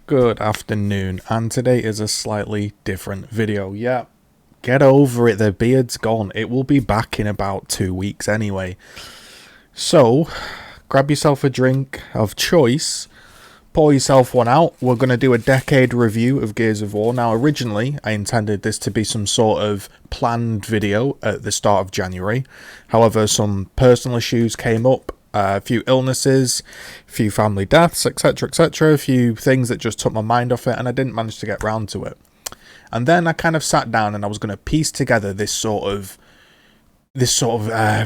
Good afternoon, and today is a slightly different video. Yeah, get over it, the beard's gone. It will be back in about 2 weeks anyway. So, grab yourself a drink of choice, pour yourself one out. We're going to do a decade review of Gears of War. Now, originally, I intended this to be some sort of planned video at the start of January. However, some personal issues came up. A few illnesses, a few family deaths, etc, etc, a few things that just took my mind off it, and I didn't manage to get round to it. And then I kind of sat down and I was going to piece together this sort of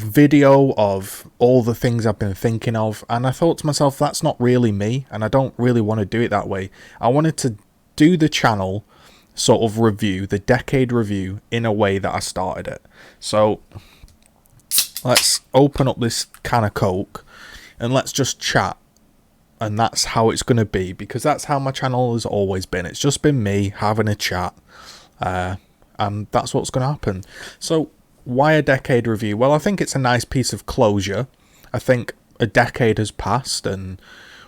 video of all the things I've been thinking of, and I thought to myself, that's not really me, and I don't really want to do it that way. I wanted to do the channel sort of review, the decade review, in a way that I started it. So let's open up this can of Coke and let's just chat. And that's how it's going to be, because that's how my channel has always been. It's just been me having a chat. And that's what's going to happen. So why a decade review? Well, I think it's a nice piece of closure. I think a decade has passed, and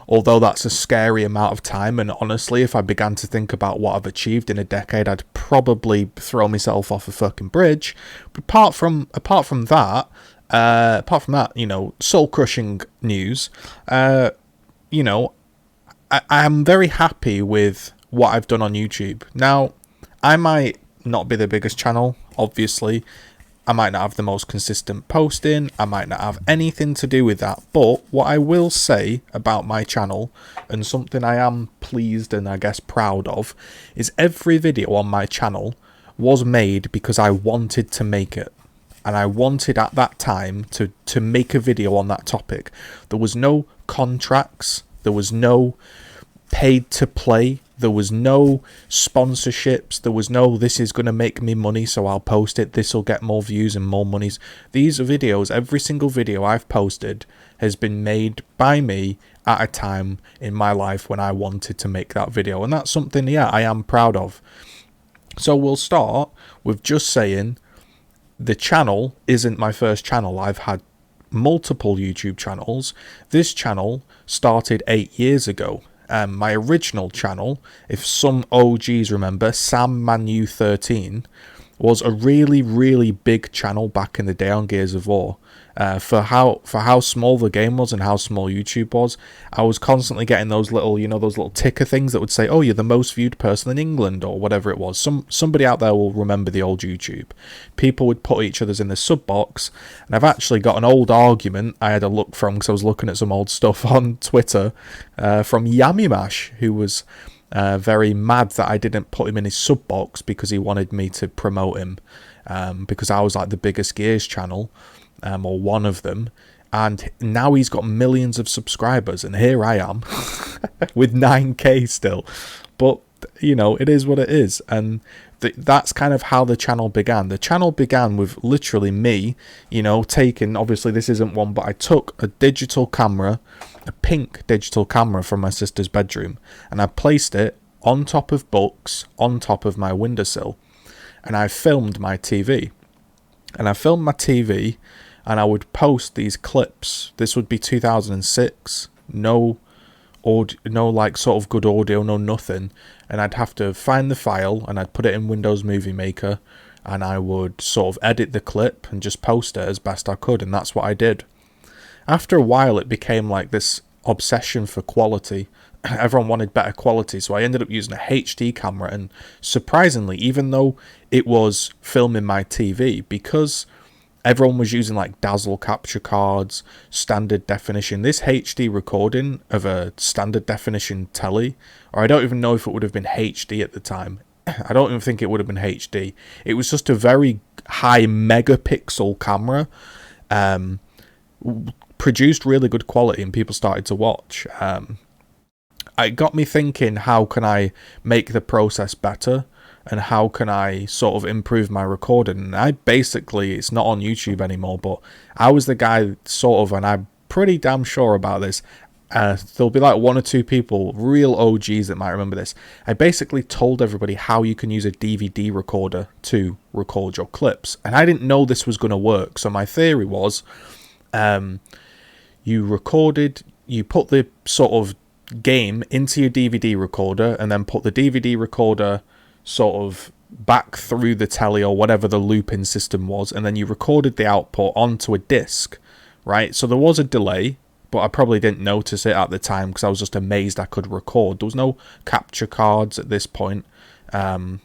although that's a scary amount of time, and honestly, if I began to think about what I've achieved in a decade, I'd probably throw myself off a fucking bridge. But apart from that, you know, soul-crushing news, you know, I am very happy with what I've done on YouTube. Now, I might not be the biggest channel, obviously. I might not have the most consistent posting. I might not have anything to do with that. But what I will say about my channel, and something I am pleased and I guess proud of, is every video on my channel was made because I wanted to make it. And I wanted at that time to make a video on that topic. There was no contracts. There was no paid to play. There was no sponsorships. There was no, this is going to make me money, so I'll post it. This will get more views and more monies. These videos, every single video I've posted has been made by me at a time in my life when I wanted to make that video. And that's something, yeah, I am proud of. So we'll start with just saying, the channel isn't my first channel. I've had multiple YouTube channels. This channel started 8 years ago. My original channel, if some OGs remember, Sam Manu 13, was a really, really big channel back in the day on Gears of War. For how small the game was and how small YouTube was, I was constantly getting those little, you know, those little ticker things that would say, oh, you're the most viewed person in England, or whatever it was. Somebody out there will remember the old YouTube. People would put each other's in the sub box, and I've actually got an old argument I had a look from, because I was looking at some old stuff on Twitter, from Yummy Mash, who was very mad that I didn't put him in his sub box because he wanted me to promote him, because I was like the biggest Gears channel, or one of them, and now he's got millions of subscribers, and here I am with 9k still. But you know, it is what it is, and that's kind of how the channel began. The channel began with literally me, you know, taking, obviously this isn't one, but I took a digital camera, a pink digital camera from my sister's bedroom, and I placed it on top of books, on top of my windowsill, and I filmed my TV. And I filmed my TV, and I would post these clips. This would be 2006, no like sort of good audio, no nothing, and I'd have to find the file, and I'd put it in Windows Movie Maker, and I would sort of edit the clip and just post it as best I could, and that's what I did. After a while, it became like this obsession for quality. Everyone wanted better quality, so I ended up using a HD camera, and surprisingly, even though it was filming my TV, because everyone was using like dazzle capture cards, standard definition, this HD recording of a standard definition telly, or I don't even know if it would have been HD at the time. I don't even think it would have been HD. It was just a very high megapixel camera, produced really good quality, and people started to watch. It got me thinking, how can I make the process better, and how can I sort of improve my recording? And I basically, it's not on YouTube anymore, but I was the guy sort of, and I'm pretty damn sure about this, there'll be like one or two people, real OGs, that might remember this. I basically told everybody how you can use a DVD recorder to record your clips, and I didn't know this was going to work. So my theory was, you put the sort of game into your DVD recorder and then put the DVD recorder sort of back through the telly or whatever the looping system was, and then you recorded the output onto a disc, right? So there was a delay, but I probably didn't notice it at the time because I was just amazed I could record. There was no capture cards at this point that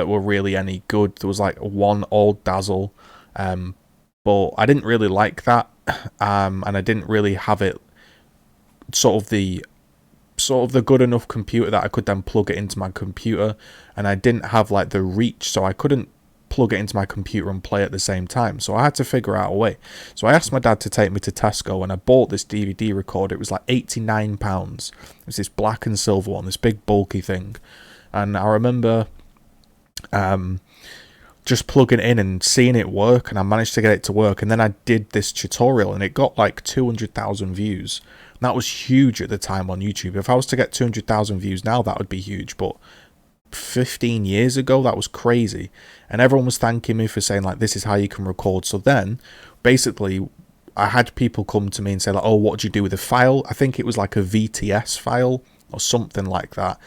were really any good. There was like one old Dazzle, but I didn't really like that, and I didn't really have it sort of the good enough computer that I could then plug it into my computer, and I didn't have like the reach, so I couldn't plug it into my computer and play at the same time. So I had to figure out a way. So I asked my dad to take me to Tesco, and I bought this DVD recorder. It was like £89. It was this black and silver one, this big bulky thing. And I remember just plugging it in and seeing it work, and I managed to get it to work. And then I did this tutorial, and it got like 200,000 views. And that was huge at the time on YouTube. If I was to get 200,000 views now, that would be huge. But 15 years ago, that was crazy. And everyone was thanking me for saying like, this is how you can record. So then basically I had people come to me and say like, oh, what do you do with the file? I think it was like a VTS file or something like that.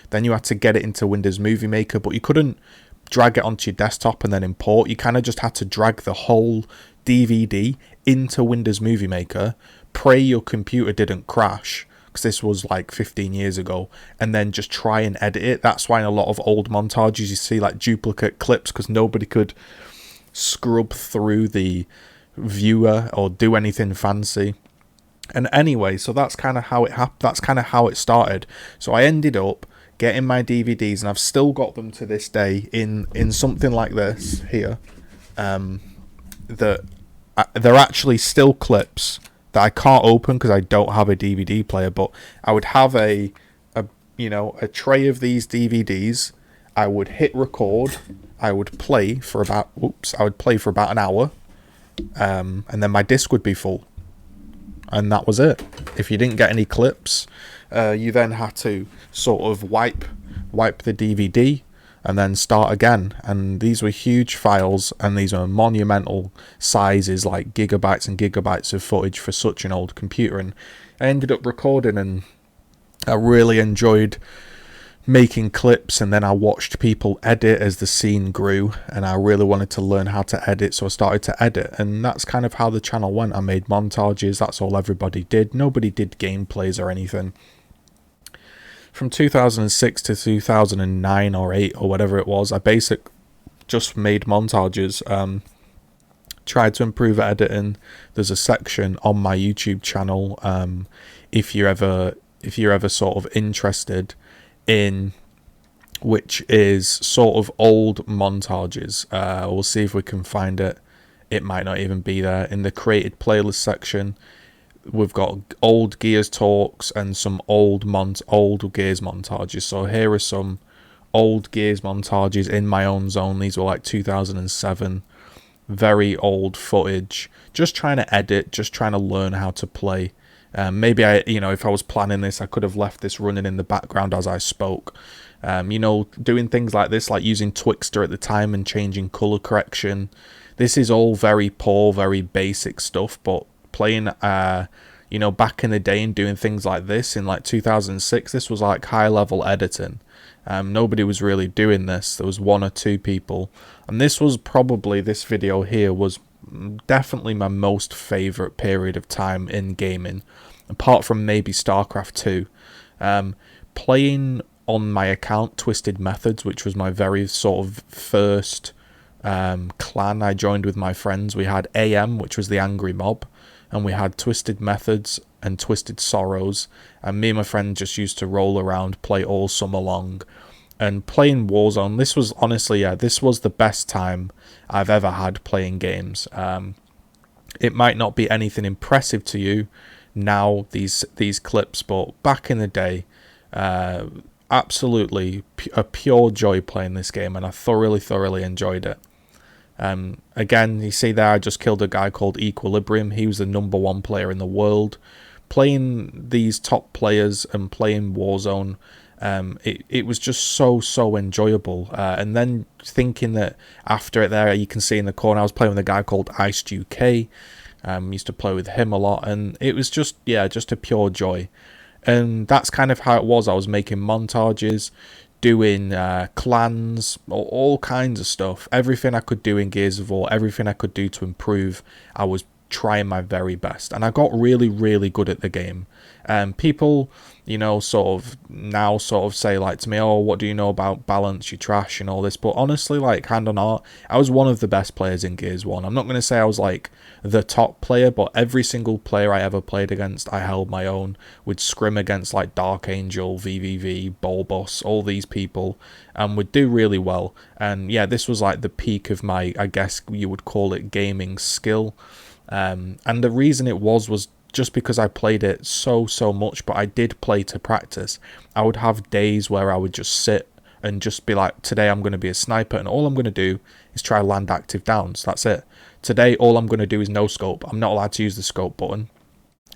Then you had to get it into Windows Movie Maker, but you couldn't drag it onto your desktop and then import. You kind of just had to drag the whole DVD into Windows Movie Maker, pray your computer didn't crash, because this was like 15 years ago, and then just try and edit it. That's why in a lot of old montages you see like duplicate clips, because nobody could scrub through the viewer or do anything fancy. And anyway, so that's kind of how it happened. That's kind of how it started. So I ended up getting my DVDs, and I've still got them to this day in something like this here. That they're actually still clips that I can't open because I don't have a DVD player, but I would have a tray of these DVDs. I would hit record. I would play for about an hour, and then my disc would be full, and that was it. If you didn't get any clips, you then had to sort of wipe the DVD and then start again. And these were huge files, and these were monumental sizes, like gigabytes and gigabytes of footage for such an old computer. And I ended up recording, and I really enjoyed making clips, and then I watched people edit as the scene grew, and I really wanted to learn how to edit, so I started to edit, and that's kind of how the channel went. I made montages. That's all everybody did. Nobody did gameplays or anything. From 2006 to 2009 or 8 or whatever it was, I just made montages. Tried to improve editing. There's a section on my YouTube channel if you're ever sort of interested in, which is sort of old montages. We'll see if we can find it. It might not even be there. In the created playlist section, we've got old Gears talks and some old Gears montages. So here are some old Gears montages in my own zone. These were like 2007, very old footage. Just trying to edit, just trying to learn how to play. Maybe if I was planning this, I could have left this running in the background as I spoke. Doing things like this, like using Twixtor at the time and changing color correction. This is all very poor, very basic stuff, but playing, back in the day and doing things like this in like 2006, this was like high level editing. Nobody was really doing this. There was one or two people, and this video here was definitely my most favorite period of time in gaming, apart from maybe StarCraft 2. Playing on my account Twisted Methods, which was my very sort of first clan I joined with my friends. We had AM, which was the Angry Mob, and we had Twisted Methods and Twisted Sorrows, and me and my friend just used to roll around, play all summer long, and playing Warzone. This was honestly, this was the best time I've ever had playing games. It might not be anything impressive to you now, these clips, but back in the day, absolutely a pure joy playing this game, and I thoroughly enjoyed it. Again, you see there, I just killed a guy called Equilibrium. He was the #1 player in the world. Playing these top players and playing Warzone, it was just so enjoyable. And then thinking that after it there, you can see in the corner, I was playing with a guy called IceDuK. Used to play with him a lot, and it was just a pure joy. And that's kind of how it was. I was making montages, doing clans, all kinds of stuff. Everything I could do in Gears of War, everything I could do to improve, I was trying my very best. And I got really, really good at the game. People, you know, sort of say like to me, oh, what do you know about balance, you trash and all this. But honestly, like, hand on heart, I was one of the best players in Gears 1. I'm not going to say I was like the top player, but every single player I ever played against, I held my own. Would scrim against like Dark Angel, VVV, Bulbos, all these people, and would do really well. And yeah, this was like the peak of my, I guess you would call it, gaming skill. And the reason it was just because I played it so much, but I did play to practice. I would have days where I would just sit and just be like, today I'm going to be a sniper, and all I'm going to do is try land active downs. That's it. Today, all I'm going to do is no scope. I'm not allowed to use the scope button.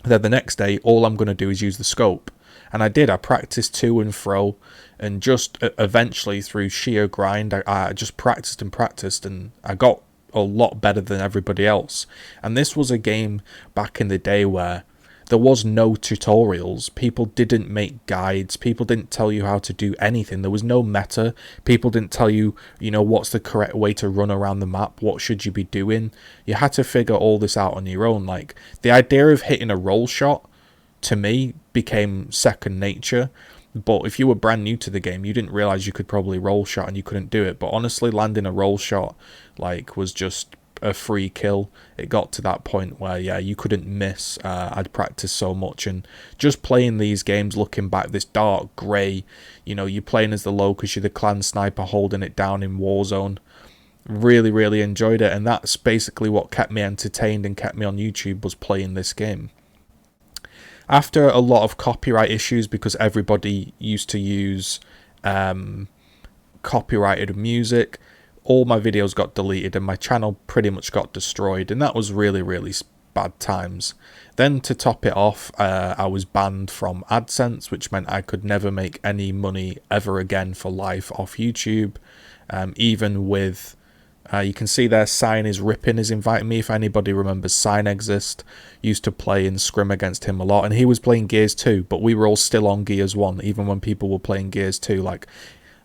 Then the next day, all I'm going to do is use the scope. And I did. I practiced to and fro, and just eventually through sheer grind, I just practiced, and I got a lot better than everybody else. And this was a game back in the day where there was no tutorials. People didn't make guides. People didn't tell you how to do anything. There was no meta. People didn't tell you, you know, what's the correct way to run around the map. What should you be doing? You had to figure all this out on your own. Like, the idea of hitting a roll shot, to me, became second nature. But if you were brand new to the game, you didn't realize you could probably roll shot and you couldn't do it. But honestly, landing a roll shot, like, was just a free kill. It got to that point where, yeah, you couldn't miss. I'd practiced so much, and just playing these games, looking back, this dark grey, you know, you're playing as the Locust, you're the clan sniper holding it down in Warzone. Really, really enjoyed it, and that's basically what kept me entertained and kept me on YouTube, was playing this game. After a lot of copyright issues, because everybody used to use copyrighted music, all my videos got deleted and my channel pretty much got destroyed, and that was really, really bad times. Then to top it off, I was banned from AdSense, which meant I could never make any money ever again for life off YouTube. Even with, you can see there, Sign is Ripping is inviting me. If anybody remembers Sign Exist, used to play and scrim against him a lot, and he was playing Gears 2, but we were all still on Gears 1, even when people were playing Gears 2, like,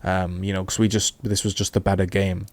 you know, because this was just a better game.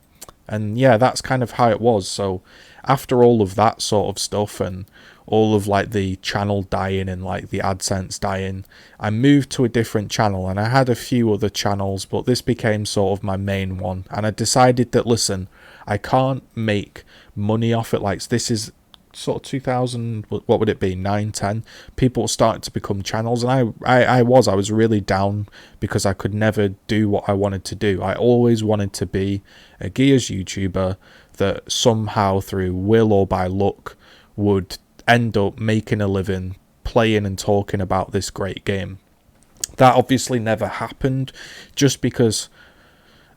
And yeah, that's kind of how it was. So after all of that sort of stuff, and all of like the channel dying and like the AdSense dying, I moved to a different channel, and I had a few other channels, but this became sort of my main one. And I decided that, listen, I can't make money off it. Like, this is sort of 2000, what would it be, 9, 10, people started to become channels, and I was really down, because I could never do what I wanted to do. I always wanted to be a Gears YouTuber that somehow, through will or by luck, would end up making a living playing and talking about this great game. That obviously never happened, just because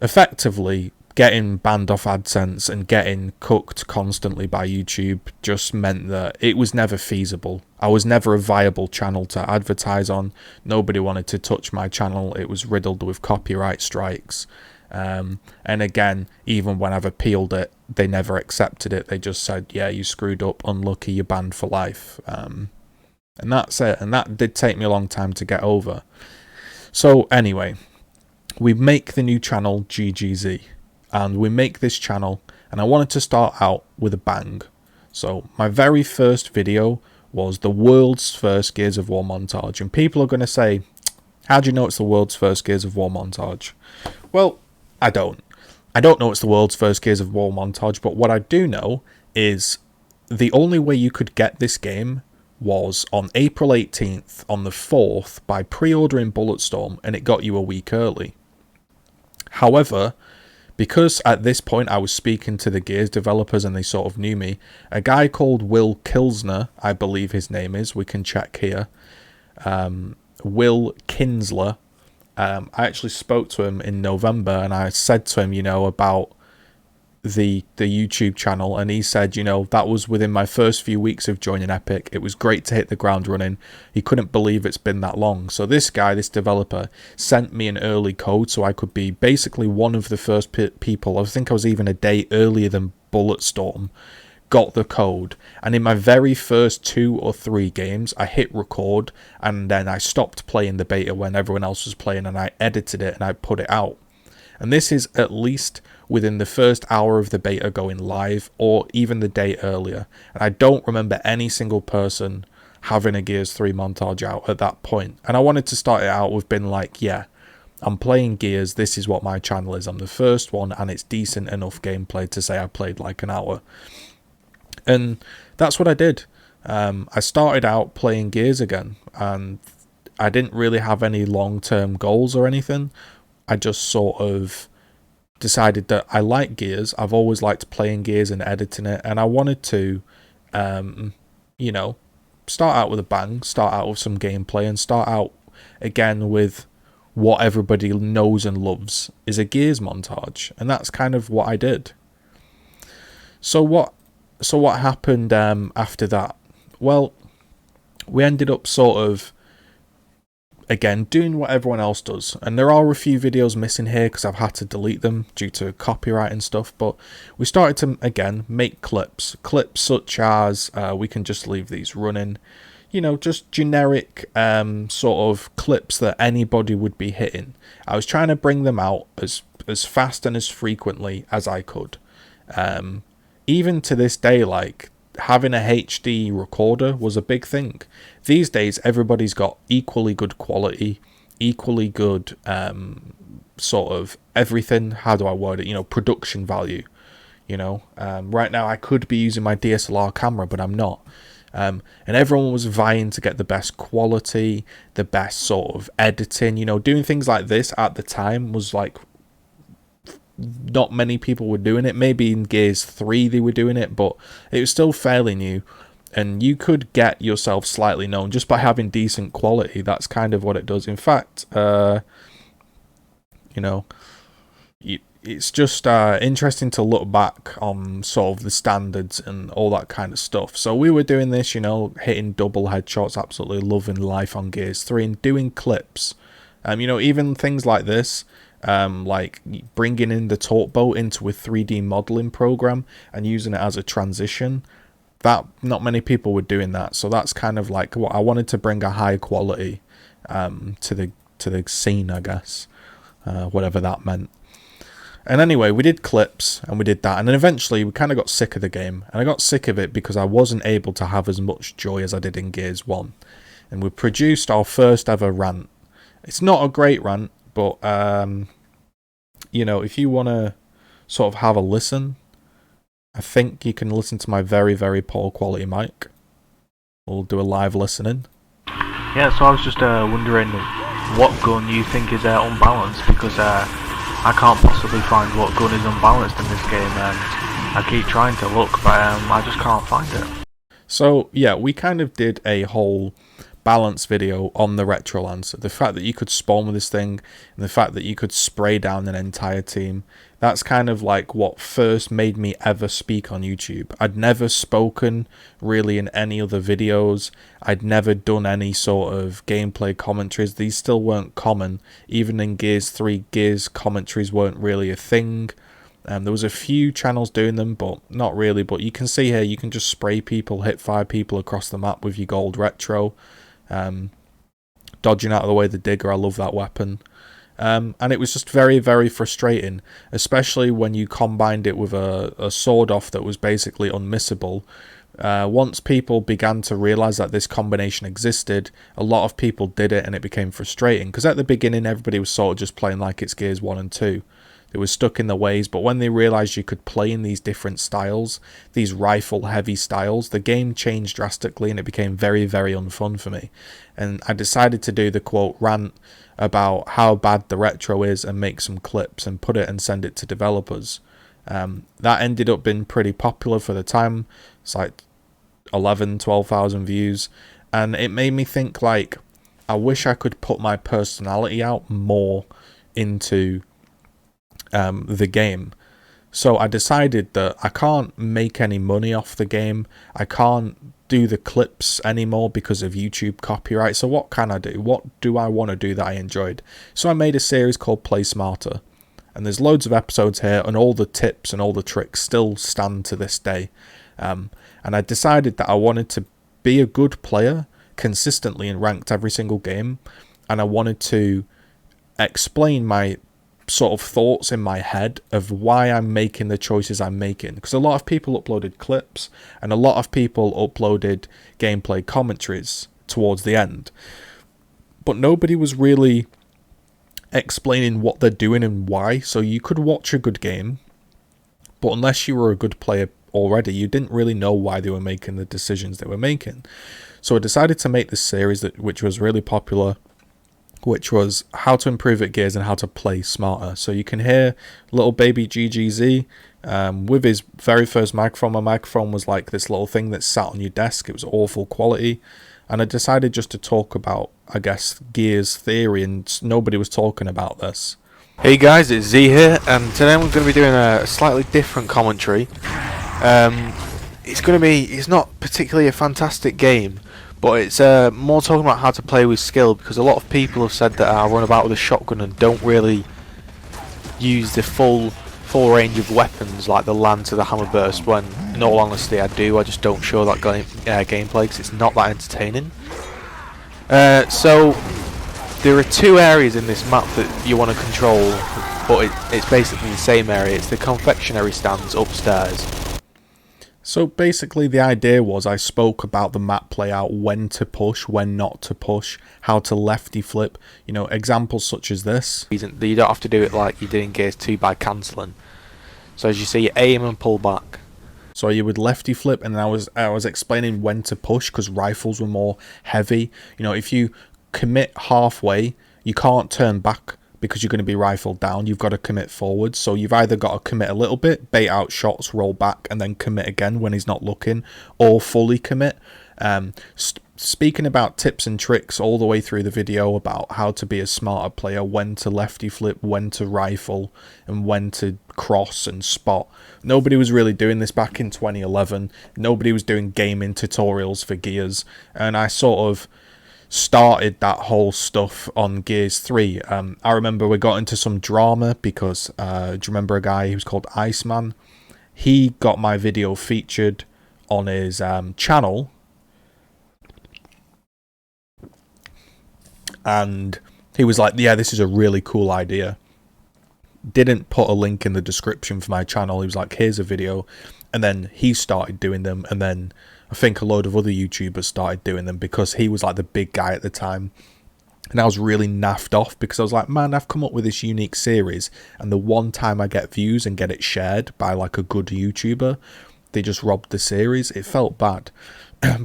effectively getting banned off AdSense and getting cooked constantly by YouTube just meant that it was never feasible. I was never a viable channel to advertise on. Nobody wanted to touch my channel. It was riddled with copyright strikes. And again, even when I've appealed it, they never accepted it. They just said, yeah, you screwed up, unlucky, you're banned for life. And that's it. And that did take me a long time to get over. So anyway, we make the new channel GGZII. And we make this channel, and I wanted to start out with a bang. So my very first video was the world's first Gears of War montage. And people are going to say, how do you know it's the world's first Gears of War montage? Well, I don't. I don't know it's the world's first Gears of War montage, but what I do know is the only way you could get this game was on April 18th, on the 4th, by pre-ordering Bulletstorm, and it got you a week early. However, because at this point I was speaking to the Gears developers and they sort of knew me, a guy called Will Kilsner, I believe his name is, we can check here, Will Kinsler, I actually spoke to him in November, and I said to him, you know, about the YouTube channel, and he said, you know, that was within my first few weeks of joining Epic. It was great to hit the ground running. He couldn't believe it's been that long. So this guy, this developer, sent me an early code so I could be basically one of the first people. I think I was even a day earlier than Bulletstorm got the code, and in my very first 2 or 3 games I hit record, and then I stopped playing the beta when everyone else was playing, and I edited it and I put it out. And this is at least within the first hour of the beta going live, or even the day earlier. And I don't remember any single person having a Gears 3 montage out at that point. And I wanted to start it out with being like, yeah, I'm playing Gears, this is what my channel is. I'm the first one, and it's decent enough gameplay to say I played like an hour. And that's what I did. I started out playing Gears again, and I didn't really have any long-term goals or anything. I just sort of decided that I like Gears. I've always liked playing Gears and editing it, and I wanted to, you know, start out with a bang, start out with some gameplay, and start out again with what everybody knows and loves is a Gears montage. And that's kind of what I did. So what happened after that? Well, we ended up sort of, again, doing what everyone else does. And there are a few videos missing here because I've had to delete them due to copyright and stuff. But we started to, again, make clips. Clips such as, we can just leave these running. You know, just generic sort of clips that anybody would be hitting. I was trying to bring them out as fast and as frequently as I could. Even to this day, like, having a HD recorder was a big thing. These days, everybody's got equally good quality, equally good sort of everything. How do I word it? You know, production value. You know, right now I could be using my DSLR camera, but I'm not. And everyone was vying to get the best quality, the best sort of editing. You know, doing things like this at the time was like, not many people were doing it. Maybe in Gears 3 they were doing it, but it was still fairly new. And you could get yourself slightly known just by having decent quality. That's kind of what it does. In fact, you know, it's just interesting to look back on sort of the standards and all that kind of stuff. So we were doing this, you know, hitting double headshots, absolutely loving life on Gears 3, and doing clips. You know, even things like this, like bringing in the torque boat into a 3D modeling program and using it as a transition. That not many people were doing that. So that's kind of like what I wanted to bring, a high quality to the scene, I guess, whatever that meant. And anyway, we did clips and we did that. And then eventually we kind of got sick of the game. And I got sick of it because I wasn't able to have as much joy as I did in Gears 1. And we produced our first ever rant. It's not a great rant, but, you know, if you want to sort of have a listen, I think you can listen to my very, very poor quality mic. We'll do a live listening. Yeah, so I was just wondering what gun you think is unbalanced, because I can't possibly find what gun is unbalanced in this game, and I keep trying to look, but I just can't find it. So yeah, we kind of did a whole balance video on the Retrolancer. The fact that you could spawn with this thing, and the fact that you could spray down an entire team, that's kind of like what first made me ever speak on YouTube. I'd never spoken really in any other videos. I'd never done any sort of gameplay commentaries. These still weren't common. Even in Gears 3, Gears commentaries weren't really a thing. There was a few channels doing them, but not really. But you can see here, you can just spray people, hit fire people across the map with your gold retro. Dodging out of the way of the digger, I love that weapon. And it was just very, very frustrating, especially when you combined it with a sword off that was basically unmissable. Once people began to realise that this combination existed, a lot of people did it, and it became frustrating. Because at the beginning, everybody was sort of just playing like it's Gears 1 and 2. They were stuck in the ways, but when they realised you could play in these different styles, these rifle-heavy styles, the game changed drastically, and it became very, very unfun for me. And I decided to do the quote rant about how bad the retro is and make some clips and put it and send it to developers. That ended up being pretty popular for the time. It's like 12,000 views, and it made me think, like, I wish I could put my personality out more into the game. So I decided that I can't make any money off the game. I can't do the clips anymore because of YouTube copyright. So what can I do? What do I want to do that I enjoyed? So I made a series called Play Smarter. And there's loads of episodes here, and all the tips and all the tricks still stand to this day. And I decided that I wanted to be a good player consistently and ranked every single game, and I wanted to explain my sort of thoughts in my head of why I'm making the choices I'm making, because a lot of people uploaded clips and a lot of people uploaded gameplay commentaries towards the end, but nobody was really explaining what they're doing and why. So you could watch a good game, but unless you were a good player already, you didn't really know why they were making the decisions they were making. So I decided to make this series which was really popular, which was how to improve at Gears and how to play smarter. So you can hear little baby GGZ with his very first microphone. My microphone was like this little thing that sat on your desk. It was awful quality. And I decided just to talk about, I guess, Gears theory, and nobody was talking about this. Hey guys, it's Z here, and today I'm going to be doing a slightly different commentary. It's not particularly a fantastic game, but it's more talking about how to play with skill, because a lot of people have said that I run about with a shotgun and don't really use the full range of weapons like the Lance or the Hammerburst, when in all honesty I do. I just don't show that gameplay because it's not that entertaining. So there are two areas in this map that you want to control, but it's basically the same area. It's the confectionery stands upstairs. So basically the idea was I spoke about the map layout, when to push, when not to push, how to lefty flip, examples such as this. You don't have to do it like you did in Gears 2 by cancelling. So as you see, you aim and pull back. So you would lefty flip, and I was explaining when to push because rifles were more heavy. If you commit halfway, you can't turn back because you're going to be rifled down. You've got to commit forward. So you've either got to commit a little bit, bait out shots, roll back, and then commit again when he's not looking, or fully commit. Speaking about tips and tricks all the way through the video about how to be a smarter player, when to lefty flip, when to rifle, and when to cross and spot. Nobody was really doing this back in 2011. Nobody was doing gaming tutorials for Gears, and I sort of started that whole stuff on Gears 3. I remember we got into some drama because do you remember a guy who was called Iceman? He got my video featured on his channel, and he was like, yeah, this is a really cool idea. Didn't put a link in the description for my channel. He was like, here's a video, and then he started doing them, and then I think a load of other YouTubers started doing them because he was like the big guy at the time. And I was really naffed off because I was like, man, I've come up with this unique series, and the one time I get views and get it shared by like a good YouTuber, they just robbed the series. It felt bad.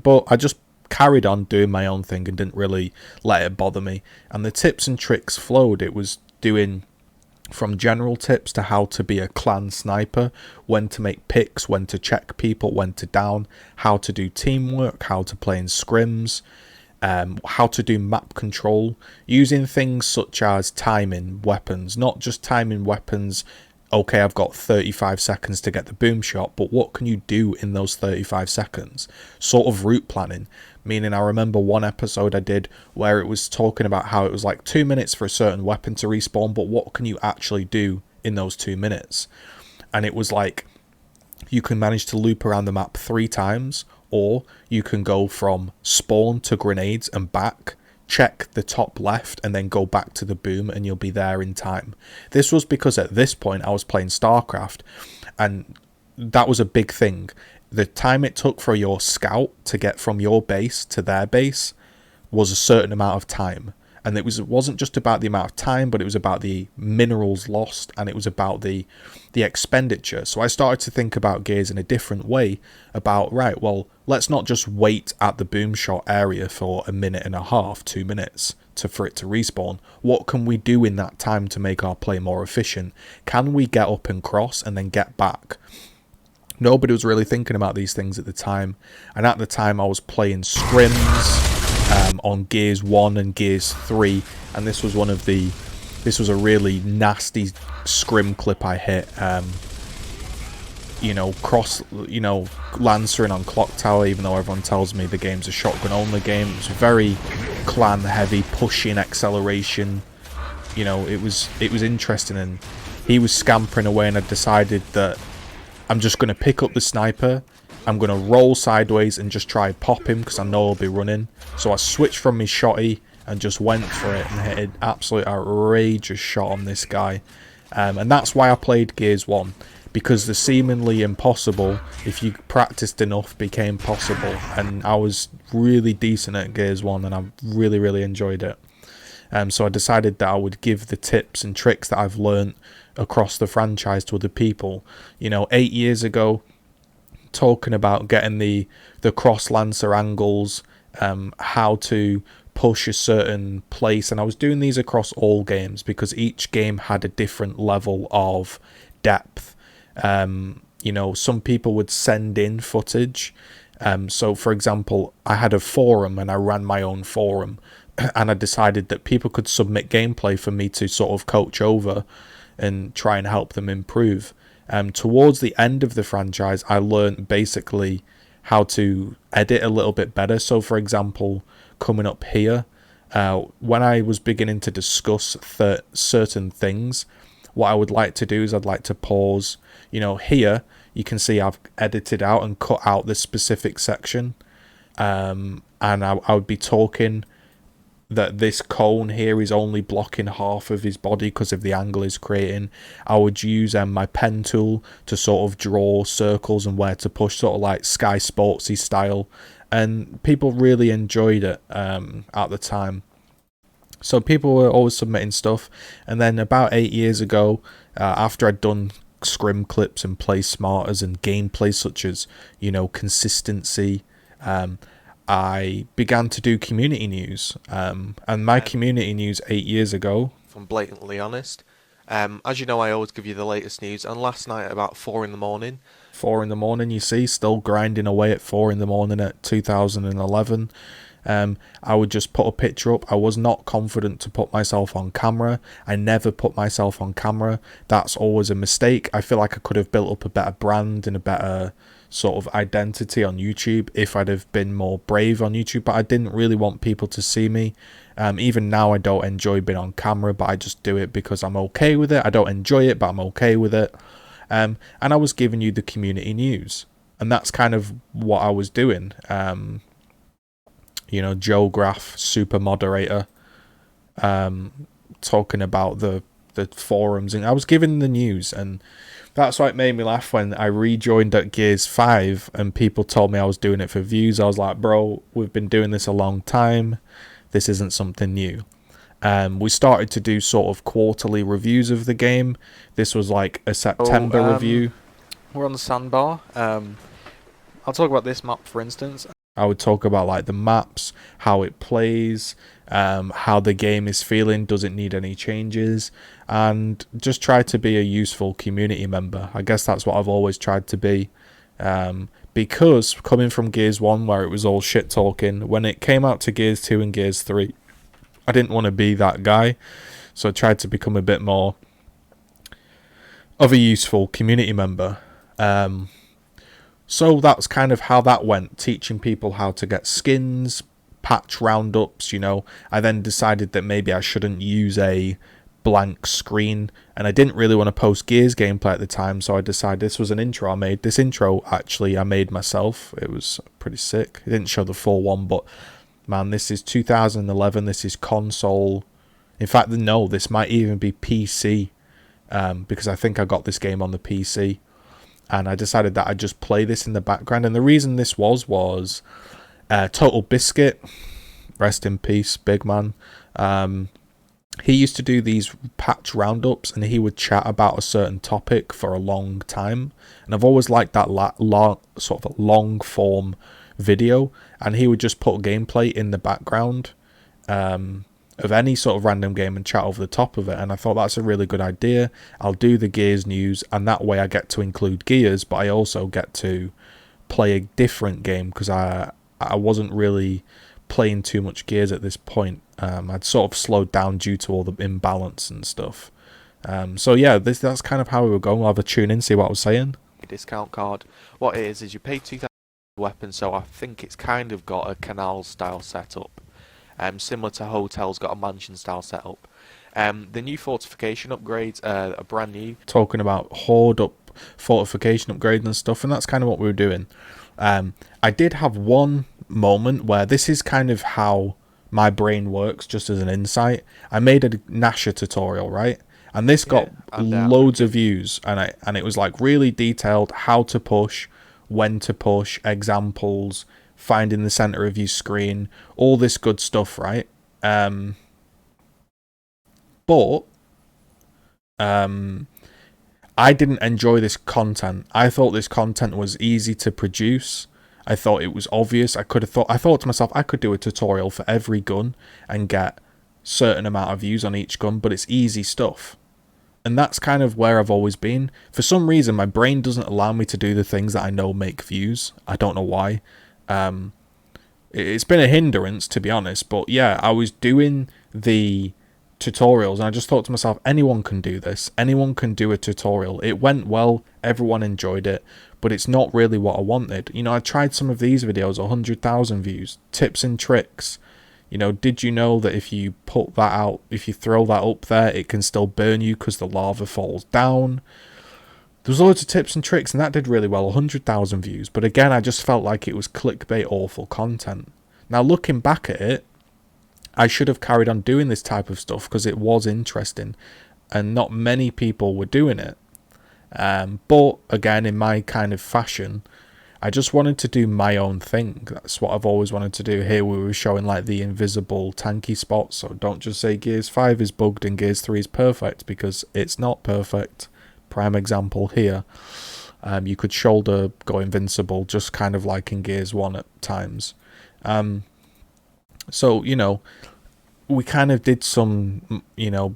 But I just carried on doing my own thing and didn't really let it bother me. And the tips and tricks flowed. It was doing from general tips to how to be a clan sniper, when to make picks, when to check people, when to down, how to do teamwork, how to play in scrims, how to do map control, using things such as timing weapons, not just timing weapons. Okay, I've got 35 seconds to get the boom shot, but what can you do in those 35 seconds? Sort of route planning. Meaning, I remember one episode I did where it was talking about how it was like 2 minutes for a certain weapon to respawn, but what can you actually do in those 2 minutes? And it was like, you can manage to loop around the map 3 times, or you can go from spawn to grenades and back, check the top left, and then go back to the boom, and you'll be there in time. This was because at this point I was playing StarCraft, and that was a big thing. The time it took for your scout to get from your base to their base was a certain amount of time. And it wasn't just about the amount of time, but it was about the minerals lost, and it was about the expenditure. So I started to think about Gears in a different way about, right, well, let's not just wait at the boom shot area for a minute and a half, 2 minutes for it to respawn. What can we do in that time to make our play more efficient? Can we get up and cross and then get back? Nobody was really thinking about these things at the time, and at the time I was playing scrims on Gears 1 and Gears 3, and this was a really nasty scrim clip I hit. Lancering on Clock Tower, even though everyone tells me the game's a shotgun only game. It was very clan heavy, pushing acceleration. It was interesting, and he was scampering away, and I decided that I'm just going to pick up the sniper I'm going to roll sideways and just try pop him because I know he'll be running. So I switched from my shotty and just went for it and hit an absolute outrageous shot on this guy. And that's why I played Gears 1. Because the seemingly impossible, if you practiced enough, became possible. And I was really decent at Gears 1 and I really, really enjoyed it. So I decided that I would give the tips and tricks that I've learned across the franchise to other people. 8 years ago, talking about getting the cross lancer angles, how to push a certain place, and I was doing these across all games because each game had a different level of depth. Some people would send in footage. So for example, I had a forum and I ran my own forum, and I decided that people could submit gameplay for me to sort of coach over and try and help them improve. Towards the end of the franchise, I learned basically how to edit a little bit better. So for example, coming up here, when I was beginning to discuss certain things, what I would like to do is I'd like to pause. Here you can see I've edited out and cut out this specific section, and I would be talking that this cone here is only blocking half of his body because of the angle he's creating. I would use my pen tool to sort of draw circles and where to push, sort of like Sky Sportsy style, and people really enjoyed it at the time. So people were always submitting stuff, and then about 8 years ago, after I'd done scrim clips and play smarters and gameplay such as consistency, I began to do community news, and my community news 8 years ago. If I'm blatantly honest, as you know, I always give you the latest news, and last night at about 4 in the morning. 4 in the morning, you see, still grinding away at 4 in the morning at 2011. I would just put a picture up. I was not confident to put myself on camera. I never put myself on camera. That's always a mistake. I feel like I could have built up a better brand and a better sort of identity on YouTube if I'd have been more brave on YouTube, but I didn't really want people to see me. Even now I don't enjoy being on camera, but I just do it because I'm okay with it. I don't enjoy it, but I'm okay with it. And I was giving you the community news, and that's kind of what I was doing. Joe Graff, super moderator, talking about the forums, and I was giving the news, and that's why it made me laugh when I rejoined at Gears 5 and people told me I was doing it for views. I was like, bro, we've been doing this a long time. This isn't something new. We started to do sort of quarterly reviews of the game. This was like a September review. We're on the sandbar. I'll talk about this map, for instance. I would talk about like the maps, how it plays, how the game is feeling, does it need any changes, and just try to be a useful community member. I guess that's what I've always tried to be, because coming from Gears 1 where it was all shit talking, when it came out to Gears 2 and Gears 3, I didn't want to be that guy, so I tried to become a bit more of a useful community member. So that's kind of how that went, teaching people how to get skins, patch roundups, I then decided that maybe I shouldn't use a blank screen, and I didn't really want to post Gears gameplay at the time, so I decided this was an intro I made. This intro, actually, I made myself. It was pretty sick. It didn't show the full one, but man, this is 2011, this is console. In fact, no, this might even be PC, because I think I got this game on the PC. And I decided that I'd just play this in the background. And the reason this was Total Biscuit, rest in peace, big man. He used to do these patch roundups, and he would chat about a certain topic for a long time. And I've always liked that sort of long form video. And he would just put gameplay in the background of any sort of random game and chat over the top of it, and I thought that's a really good idea. I'll do the Gears news, and that way I get to include Gears, but I also get to play a different game, because I wasn't really playing too much Gears at this point. I'd sort of slowed down due to all the imbalance and stuff. So yeah, that's kind of how we were going. We'll have a tune in, see what I was saying. Discount card. What it is you pay 2,000 weapon, so I think it's kind of got a canal style setup. Similar to hotels, got a mansion style setup. The new fortification upgrades are brand new. Talking about horde up fortification upgrades and stuff, and that's kind of what we were doing. I did have one moment where this is kind of how my brain works, just as an insight. I made a Nasha tutorial, right? And this got loads of views, and it was like really detailed, how to push, when to push, examples, finding the center of your screen, all this good stuff, right? But I didn't enjoy this content. I thought this content was easy to produce. I thought it was obvious. I thought to myself, I could do a tutorial for every gun and get certain amount of views on each gun, but it's easy stuff. And that's kind of where I've always been. For some reason, my brain doesn't allow me to do the things that I know make views. I don't know why. It's been a hindrance, to be honest. But yeah, I was doing the tutorials and I just thought to myself, anyone can do this. Anyone can do a tutorial. It went well. Everyone enjoyed it. But it's not really what I wanted. You know, I tried some of these videos, 100,000 views. Tips and tricks. You know, did you know that if you put that out, if you throw that up there, it can still burn you because the lava falls down? There was loads of tips and tricks, and that did really well, 100,000 views. But again, I just felt like it was clickbait, awful content. Now, looking back at it, I should have carried on doing this type of stuff because it was interesting, and not many people were doing it. But again, in my kind of fashion, I just wanted to do my own thing. That's what I've always wanted to do. Here we were showing like the invisible tanky spots, so don't just say Gears 5 is bugged and Gears 3 is perfect, because it's not perfect. Prime example here. You could shoulder go invincible, just kind of like in Gears 1 at times. So, you know, we kind of did some, you know,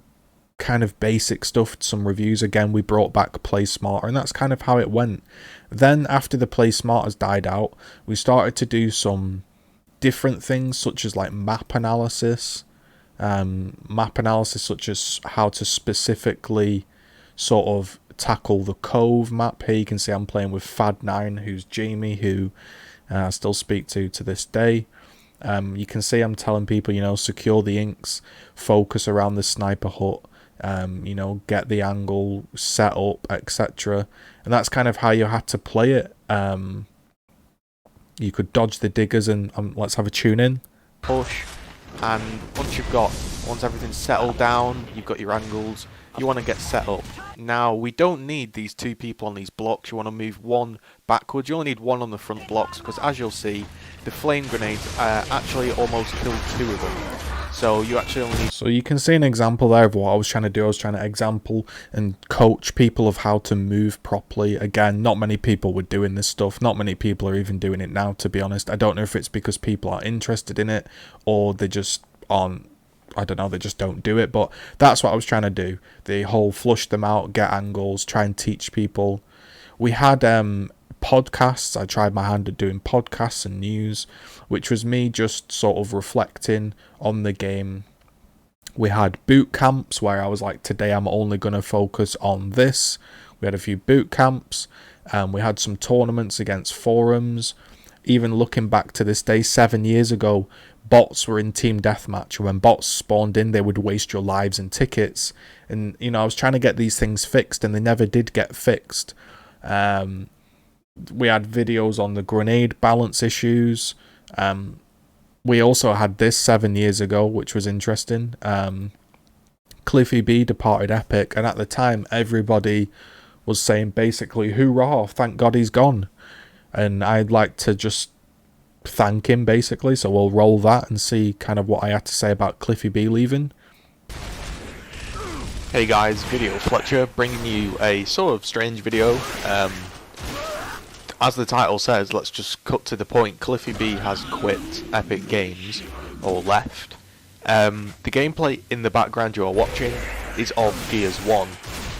kind of basic stuff, some reviews. Again, we brought back Play Smarter, and that's kind of how it went. Then after the Play Smart has died out, we started to do some different things, such as like map analysis such as how to specifically sort of tackle the Cove map. Here you can see I'm playing with Fad9, who's Jamie, who I still speak to this day. You can see I'm telling people, you know, secure the inks, focus around the sniper hut, you know, get the angle set up, etc. And that's kind of how you had to play it. You could dodge the diggers, and let's have a tune in. Push, and once everything's settled down, you've got your angles, you want to get set up. Now, we don't need these two people on these blocks. You want to move one backwards. You only need one on the front blocks, because as you'll see, the flame grenades actually almost killed two of them. So you actually only need... So you can see an example there of what I was trying to do. I was trying to example and coach people of how to move properly. Again, not many people were doing this stuff. Not many people are even doing it now, to be honest. I don't know if it's because people are interested in it, or they just aren't, I don't know, they just don't do it. But that's what I was trying to do. The whole flush them out, get angles, try and teach people. We had podcasts. I tried my hand at doing podcasts and news, which was me just sort of reflecting on the game. We had boot camps where I was like, today I'm only going to focus on this. We had a few boot camps. We had some tournaments against forums. Even looking back to this day, 7 years ago, bots were in team deathmatch. When bots spawned in, they would waste your lives and tickets. And, you know, I was trying to get these things fixed, and they never did get fixed. We had videos on the grenade balance issues. We also had this 7 years ago, which was interesting. Cliffy B departed Epic, and at the time, everybody was saying basically, hoorah, thank God he's gone. And I'd like to just thank him, basically. So we'll roll that and see kind of what I had to say about Cliffy B leaving. Hey guys, Video Fletcher, bringing you a sort of strange video. As the title says, let's just cut to the point. Cliffy B has quit Epic Games, or left. The gameplay in the background you are watching is of Gears 1.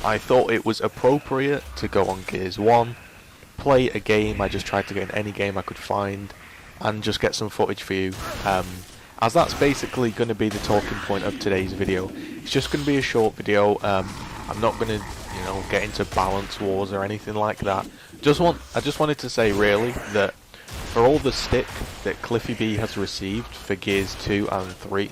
I thought it was appropriate to go on Gears 1, play a game. I just tried to get in any game I could find, and just get some footage for you. As that's basically going to be the talking point of today's video. It's just going to be a short video. I'm not going to, you know, get into balance wars or anything like that. I just wanted to say really that for all the stick that Cliffy B has received for Gears 2 and 3,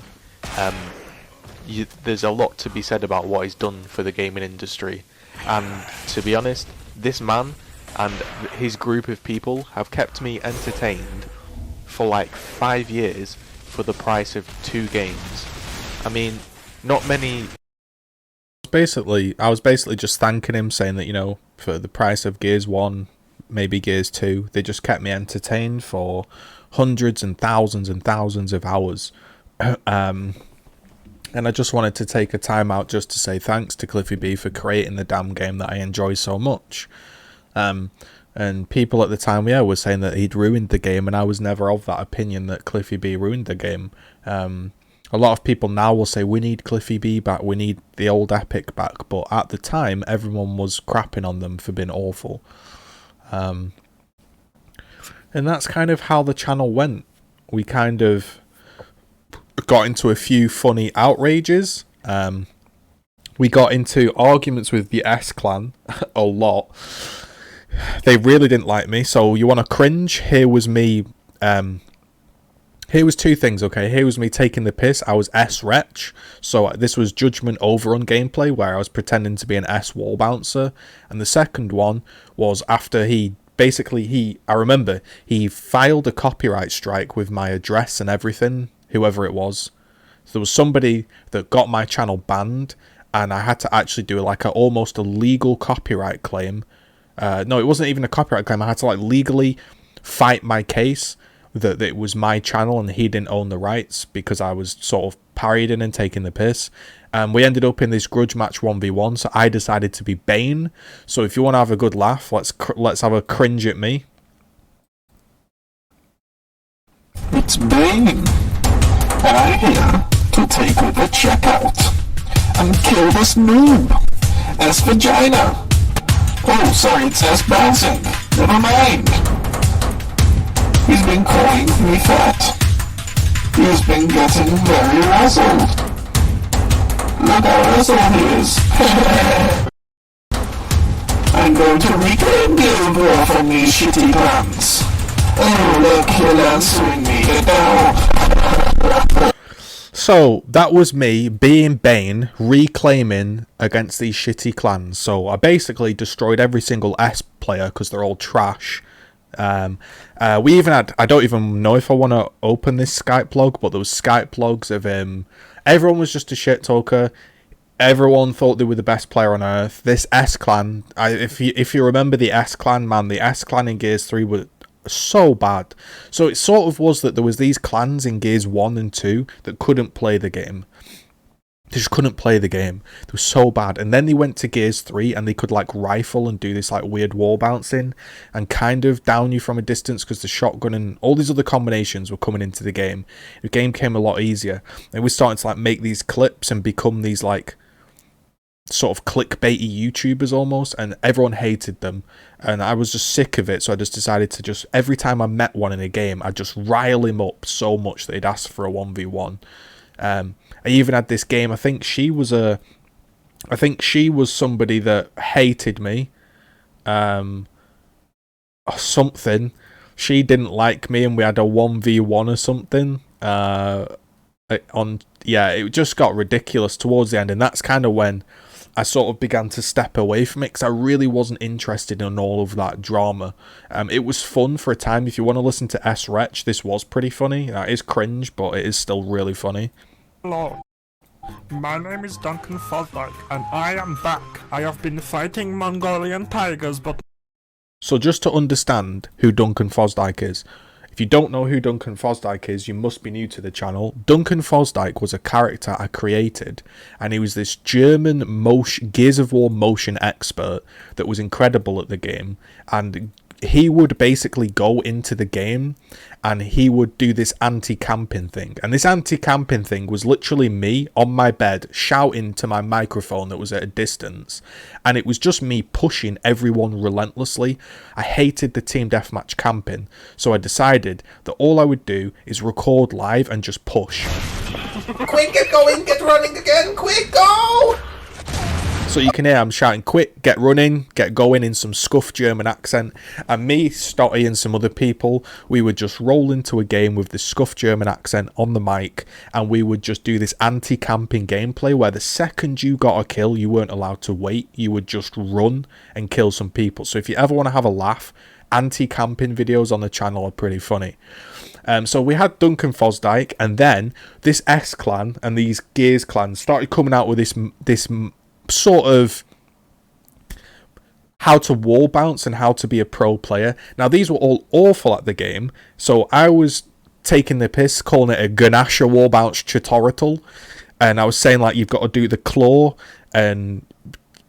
there's a lot to be said about what he's done for the gaming industry. And to be honest, this man and his group of people have kept me entertained for like 5 years for the price of 2 games. I mean, not many. I was basically just thanking him, saying that, you know, for the price of Gears 1, maybe Gears 2, they just kept me entertained for hundreds and thousands of hours. And I just wanted to take a time out just to say thanks to Cliffy B for creating the damn game that I enjoy so much. And people at the time, were saying that he'd ruined the game, and I was never of that opinion that Cliffy B ruined the game. A lot of people now will say, we need Cliffy B back, we need the old Epic back, but at the time, everyone was crapping on them for being awful. And that's kind of how the channel went. We kind of got into a few funny outrages. We got into arguments with the S-Clan a lot. They really didn't like me, so you want to cringe? Here was me. Here was 2 things, okay? Here was me taking the piss. I was S-Wretch, so this was Judgment Overrun gameplay, where I was pretending to be an S-Wall Bouncer. And the second one was after I remember, he filed a copyright strike with my address and everything, whoever it was. So there was somebody that got my channel banned, and I had to actually do like almost a legal copyright claim. No, it wasn't even a copyright claim. I had to like legally fight my case that it was my channel and he didn't own the rights, because I was sort of parodying and taking the piss. We ended up in this grudge match 1v1, so I decided to be Bane. So if you want to have a good laugh, let's have a cringe at me. It's Bane, and I'm here to take over checkout and kill this noob. S vagina. Oh, sorry, it says bouncing. Never mind. He's been calling me fat. He's been getting very razzled. Look how razzled he is. I'm going to reclaim Guild War from these shitty plans. Oh, look, you're answering me. Get down. So that was me being Bane, reclaiming against these shitty clans. So I basically destroyed every single S player because they're all trash. We even had, I don't even know if I want to open this Skype log, but there was Skype logs of him. Everyone was just a shit talker. Everyone thought they were the best player on earth. This S clan, if you remember the S clan, man, the S clan in Gears 3 were so bad. So it sort of was that there was these clans in Gears 1 and 2 that couldn't play the game. They just couldn't play the game. They were so bad. And then they went to Gears 3 and they could like rifle and do this like weird wall bouncing and kind of down you from a distance because the shotgun and all these other combinations were coming into the game. The game came a lot easier. And we're starting to like make these clips and become these like sort of clickbaity YouTubers almost, and everyone hated them, and I was just sick of it. So I just decided to just, every time I met one in a game, I'd just rile him up so much that he'd ask for a 1v1. I even had this game, I think she was somebody that hated me, or something. She didn't like me, and we had a 1v1 or something. It just got ridiculous towards the end, and that's kind of when I sort of began to step away from it, because I really wasn't interested in all of that drama. It was fun for a time. If you want to listen to S-Wretch, this was pretty funny. It is cringe, but it is still really funny. Hello, my name is Duncan Fosdyke, and I am back. I have been fighting Mongolian tigers, but... So just to understand who Duncan Fosdyke is, if you don't know who Duncan Fosdyke is, you must be new to the channel. Duncan Fosdyke was a character I created, and he was this German Gears of War motion expert that was incredible at the game, and he would basically go into the game and he would do this anti-camping thing. And this anti-camping thing was literally me on my bed shouting to my microphone that was at a distance. And it was just me pushing everyone relentlessly. I hated the team deathmatch camping. So I decided that all I would do is record live and just push. Quick, get going, get running again, quick, go! So you can hear I'm shouting, quick, get running, get going in some scuffed German accent. And me, Stotty and some other people, we would just roll into a game with this scuffed German accent on the mic. And we would just do this anti-camping gameplay where the second you got a kill, you weren't allowed to wait. You would just run and kill some people. So if you ever want to have a laugh, anti-camping videos on the channel are pretty funny. So we had Duncan Fosdyke, and then this S clan and these Gears clans started coming out with this sort of how to wall bounce and how to be a pro player. Now these were all awful at the game, so I was taking the piss, calling it a Ganesha wall bounce tutorial, and I was saying like you've got to do the claw and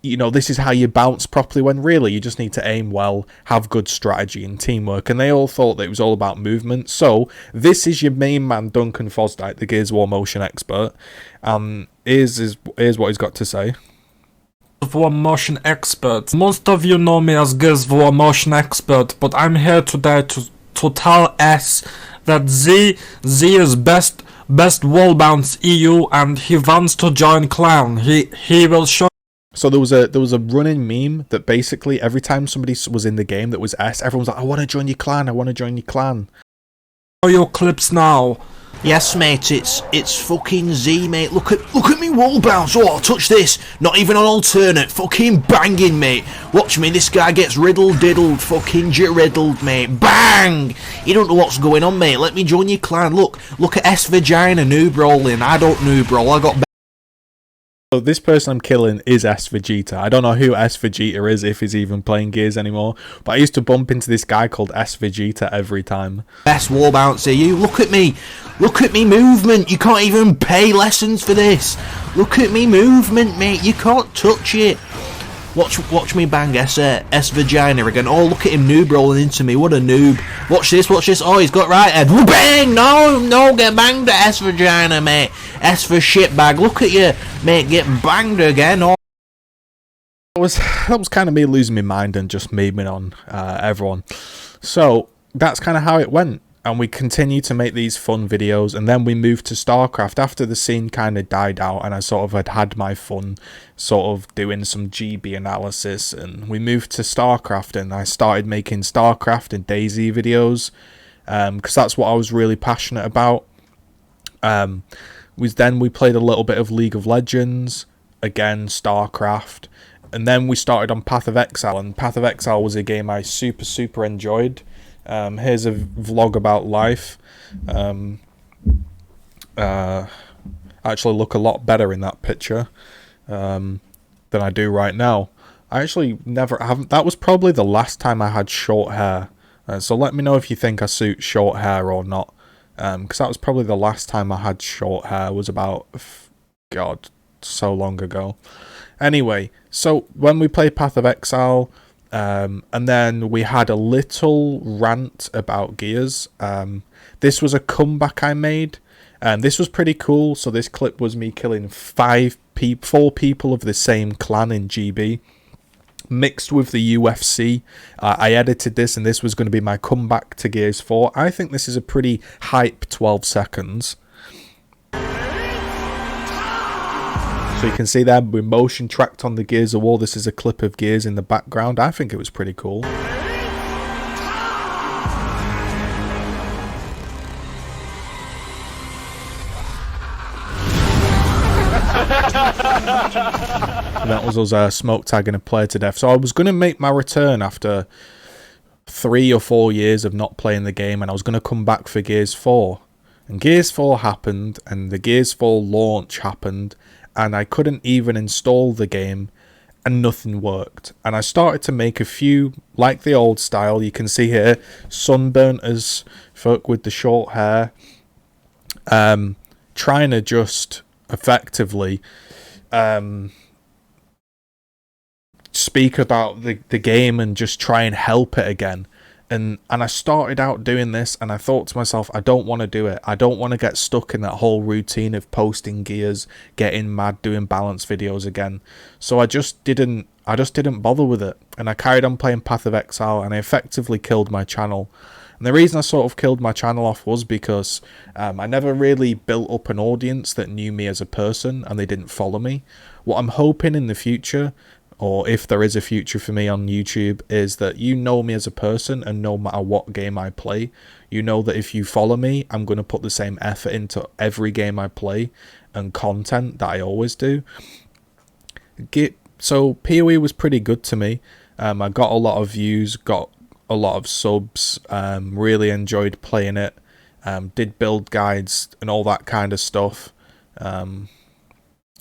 you know, this is how you bounce properly, when really you just need to aim well, have good strategy and teamwork. And they all thought that it was all about movement. So this is your main man, Duncan Fosdyke, the Gears of War motion expert. Here's what he's got to say. Of War motion expert. Most of you know me as Gears of War motion expert, but I'm here today to tell S that Z is best wall bounce EU, and he wants to join clan. He will show. So there was a running meme that basically every time somebody was in the game that was S, everyone's like, I want to join your clan, I want to join your clan. Your clips now. Yes, mate, it's fucking Z, mate. Look at me wall bounce. Oh, touch this. Not even an alternate. Fucking banging, mate. Watch me, this guy gets riddled, fucking riddled, mate. Bang! You don't know what's going on, mate. Let me join your clan. Look at S Vagina noob rolling. I don't noob roll. I got. So this person I'm killing is S Vegeta. I don't know who S Vegeta is, if he's even playing Gears anymore, but I used to bump into this guy called S Vegeta every time. Best wall bouncer, you. Look at me movement. You can't even pay lessons for this. Look at me movement, mate. You can't touch it. Watch me bang S Vagina again. Oh, look at him noob rolling into me. What a noob. Watch this. Oh, he's got right head. Bang! No, get banged at S Vagina, mate. S for shitbag. Look at you, mate. Get banged again. Oh. That was kind of me losing my mind and just memeing on everyone. So that's kind of how it went. And we continued to make these fun videos, and then we moved to StarCraft after the scene kind of died out and I sort of had my fun sort of doing some GB analysis, and we moved to StarCraft and I started making StarCraft and DayZ videos because that's what I was really passionate about. We played a little bit of League of Legends, again StarCraft, and then we started on Path of Exile, and Path of Exile was a game I super enjoyed. Here's a vlog about life. Actually look a lot better in that picture than I do right now. I actually haven't. That was probably the last time I had short hair. So let me know if you think I suit short hair or not. Because that was probably the last time I had short hair. Was about, God, so long ago. Anyway, so when we played Path of Exile, and then we had a little rant about Gears. This was a comeback I made, and this was pretty cool. So this clip was me killing 4 people of the same clan in GB, mixed with the UFC. I edited this, and this was going to be my comeback to Gears 4. I think this is a pretty hype 12 seconds. So you can see there, we motion tracked on the Gears of War. This is a clip of Gears in the background. I think it was pretty cool. That was us smoke tagging a player to death. So I was going to make my return after 3 or 4 years of not playing the game, and I was going to come back for Gears 4. And Gears 4 happened, and the Gears 4 launch happened, and I couldn't even install the game, and nothing worked. And I started to make a few, like the old style. You can see here, sunburnt as fuck with the short hair, trying to just effectively speak about the game and just try and help it again. And I started out doing this, and I thought to myself, I don't want to do it. I don't want to get stuck in that whole routine of posting Gears, getting mad, doing balance videos again. So I just didn't bother with it, and I carried on playing Path of Exile, and I effectively killed my channel. And the reason I sort of killed my channel off was because I never really built up an audience that knew me as a person, and they didn't follow me. what I'm hoping in the future, or if there is a future for me on YouTube, is that you know me as a person, and no matter what game I play, you know that if you follow me, I'm going to put the same effort into every game I play and content that I always do. So PoE was pretty good to me. I got a lot of views, got a lot of subs, really enjoyed playing it, did build guides and all that kind of stuff.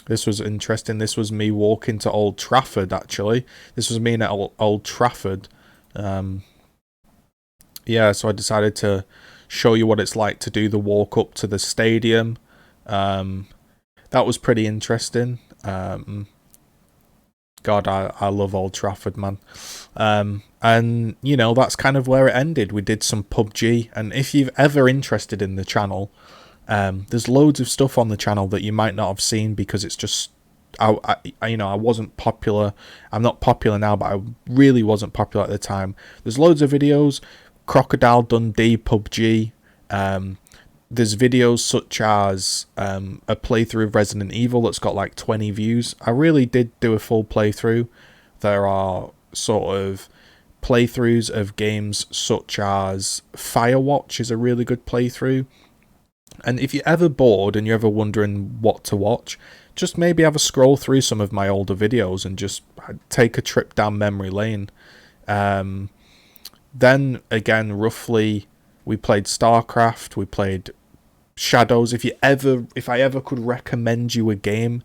This was interesting. This was me walking to Old Trafford, actually. This was me in Old Trafford. Yeah, so I decided to show you what it's like to do the walk up to the stadium. That was pretty interesting. God, I love Old Trafford, man. And, you know, that's kind of where it ended. We did some PUBG, and if you're ever interested in the channel, there's loads of stuff on the channel that you might not have seen because it's just, I wasn't popular. I'm not popular now, but I really wasn't popular at the time. There's loads of videos. Crocodile Dundee PUBG. There's videos such as a playthrough of Resident Evil that's got like 20 views. I really did do a full playthrough. There are sort of playthroughs of games such as Firewatch is a really good playthrough. And if you're ever bored and you're ever wondering what to watch, just maybe have a scroll through some of my older videos and just take a trip down memory lane. Then again, roughly, we played StarCraft, we played Shadows. If I ever could recommend you a game,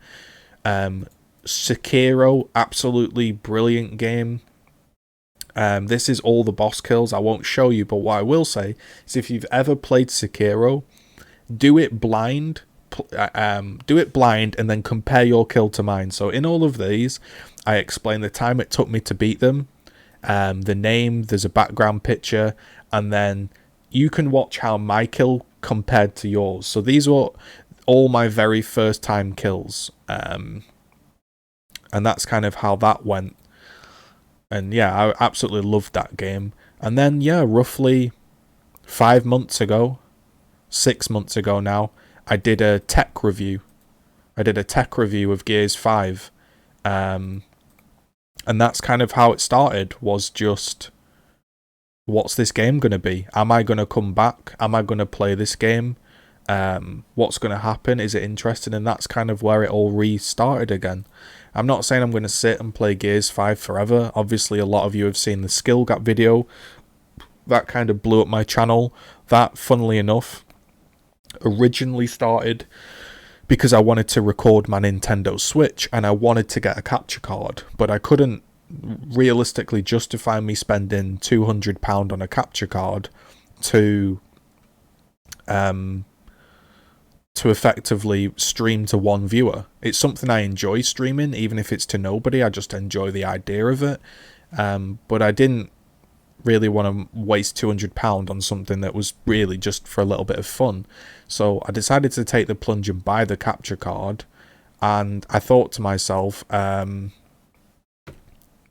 Sekiro, absolutely brilliant game. This is all the boss kills. I won't show you, but what I will say is if you've ever played Sekiro, do it blind. Do it blind and then compare your kill to mine. So in all of these, I explain the time it took me to beat them, the name, there's a background picture, and then you can watch how my kill compared to yours. So these were all my very first time kills, and that's kind of how that went. And yeah, I absolutely loved that game. And then yeah, roughly 6 months ago now, I did a tech review. Of Gears 5. And that's kind of how it started, was just, what's this game going to be? Am I going to come back? Am I going to play this game? What's going to happen? Is it interesting? And that's kind of where it all restarted again. I'm not saying I'm going to sit and play Gears 5 forever. Obviously, a lot of you have seen the skill gap video. That kind of blew up my channel. That, funnily enough, originally started because I wanted to record my Nintendo Switch and I wanted to get a capture card, but I couldn't realistically justify me spending £200 on a capture card to effectively stream to one viewer. It's something I enjoy streaming, even if it's to nobody. I just enjoy the idea of it. But I didn't really want to waste £200 on something that was really just for a little bit of fun. So I decided to take the plunge and buy the capture card. And I thought to myself,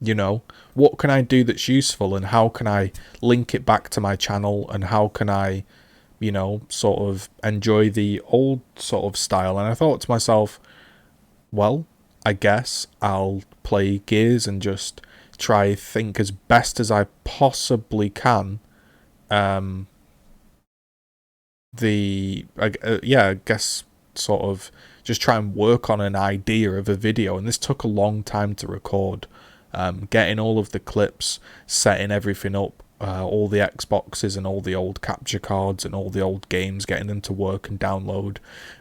you know, what can I do that's useful, and how can I link it back to my channel, and how can I, you know, sort of enjoy the old sort of style. And I thought to myself, well, I guess I'll play Gears and just try think as best as I possibly can. I guess sort of just try and work on an idea of a video. And this took a long time to record. Getting all of the clips, setting everything up, all the Xboxes and all the old capture cards and all the old games, getting them to work and download,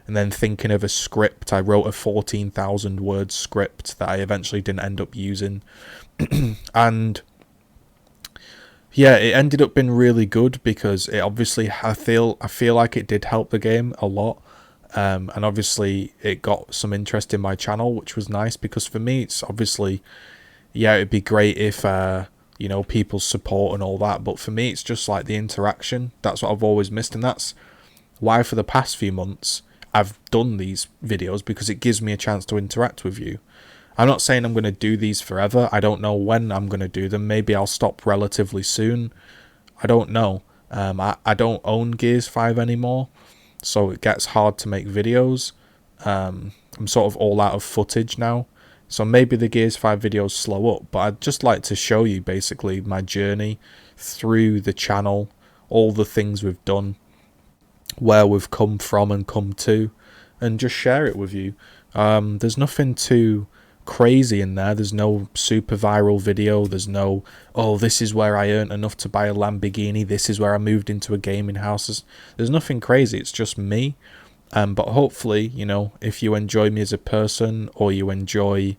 and then thinking of a script. I wrote a 14,000 word script that I eventually didn't end up using. And yeah, it ended up being really good because it obviously, I feel like it did help the game a lot. And obviously it got some interest in my channel, which was nice, because for me it's obviously, yeah, it'd be great if you know, people's support and all that, but for me it's just like the interaction. That's what I've always missed, and that's why for the past few months I've done these videos, because it gives me a chance to interact with you. I'm not saying I'm going to do these forever. I don't know when I'm going to do them. Maybe I'll stop relatively soon. I don't know. I don't own Gears 5 anymore, so it gets hard to make videos. I'm sort of all out of footage now. So maybe the Gears 5 videos slow up, but I'd just like to show you basically my journey through the channel, all the things we've done, where we've come from and come to, and just share it with you. There's nothing too crazy in there. There's no super viral video. There's no, oh, this is where I earned enough to buy a Lamborghini. This is where I moved into a gaming house. There's nothing crazy. It's just me. But hopefully, you know, if you enjoy me as a person or you enjoy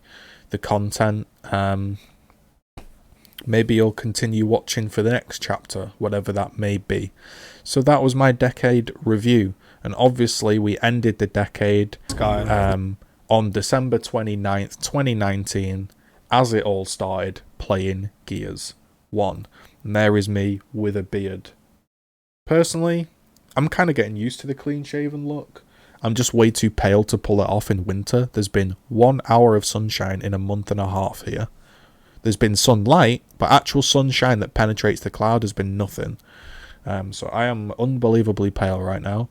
the content, maybe you'll continue watching for the next chapter, whatever that may be. So that was my decade review. And obviously we ended the decade on December 29th, 2019, as it all started, playing Gears 1. And there is me with a beard. Personally, I'm kind of getting used to the clean-shaven look. I'm just way too pale to pull it off in winter. There's been 1 hour of sunshine in a month and a half here. There's been sunlight, but actual sunshine that penetrates the cloud has been nothing. So I am unbelievably pale right now.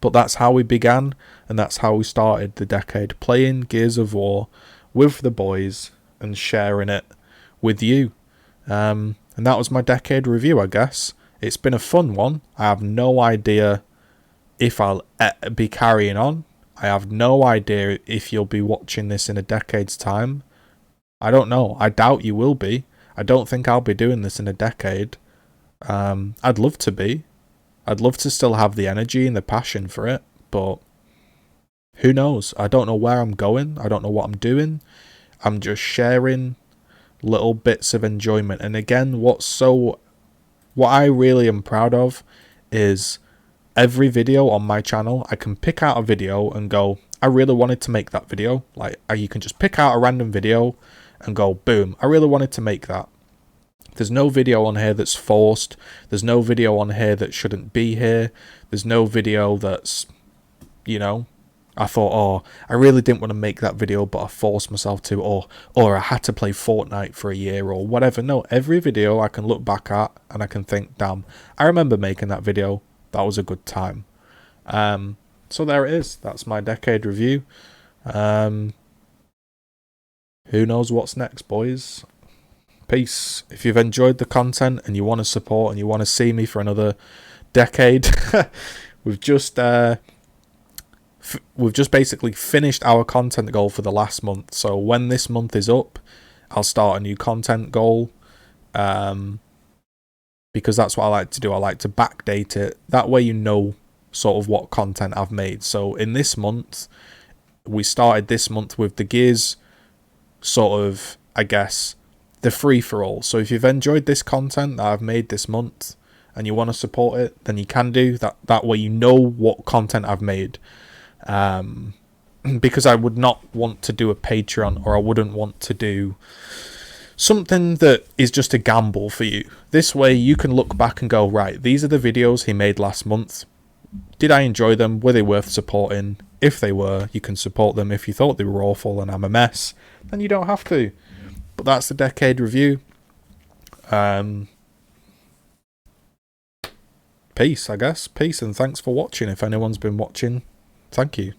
But that's how we began, and that's how we started the decade, playing Gears of War with the boys and sharing it with you. And that was my decade review, I guess. It's been a fun one. I have no idea if I'll be carrying on. I have no idea if you'll be watching this in a decade's time. I don't know. I doubt you will be. I don't think I'll be doing this in a decade. I'd love to be. I'd love to still have the energy and the passion for it, but who knows? I don't know where I'm going. I don't know what I'm doing. I'm just sharing little bits of enjoyment. And again, what I really am proud of is every video on my channel, I can pick out a video and go, I really wanted to make that video. Like, you can just pick out a random video and go, boom, I really wanted to make that. There's no video on here that's forced. There's no video on here that shouldn't be here. There's no video that's, you know, I thought, oh, I really didn't want to make that video, but I forced myself to, or I had to play Fortnite for a year or whatever. No, every video I can look back at and I can think, damn, I remember making that video. That was a good time. So there it is. That's my decade review. Who knows what's next, boys? Peace. If you've enjoyed the content and you want to support and you want to see me for another decade, we've just basically finished our content goal for the last month. So when this month is up, I'll start a new content goal, because that's what I like to do. I like to backdate it. That way you know sort of what content I've made. So in this month, we started this month with the Gears sort of, I guess, the free-for-all. So if you've enjoyed this content that I've made this month and you want to support it, then you can do that. That way you know what content I've made. Because I would not want to do a Patreon, or I wouldn't want to do something that is just a gamble for you. This way you can look back and go, right, these are the videos he made last month. Did I enjoy them? Were they worth supporting? If they were, you can support them. If you thought they were awful and I'm a mess, then you don't have to. But that's the decade review. Peace, I guess. Peace, and thanks for watching. If anyone's been watching, thank you.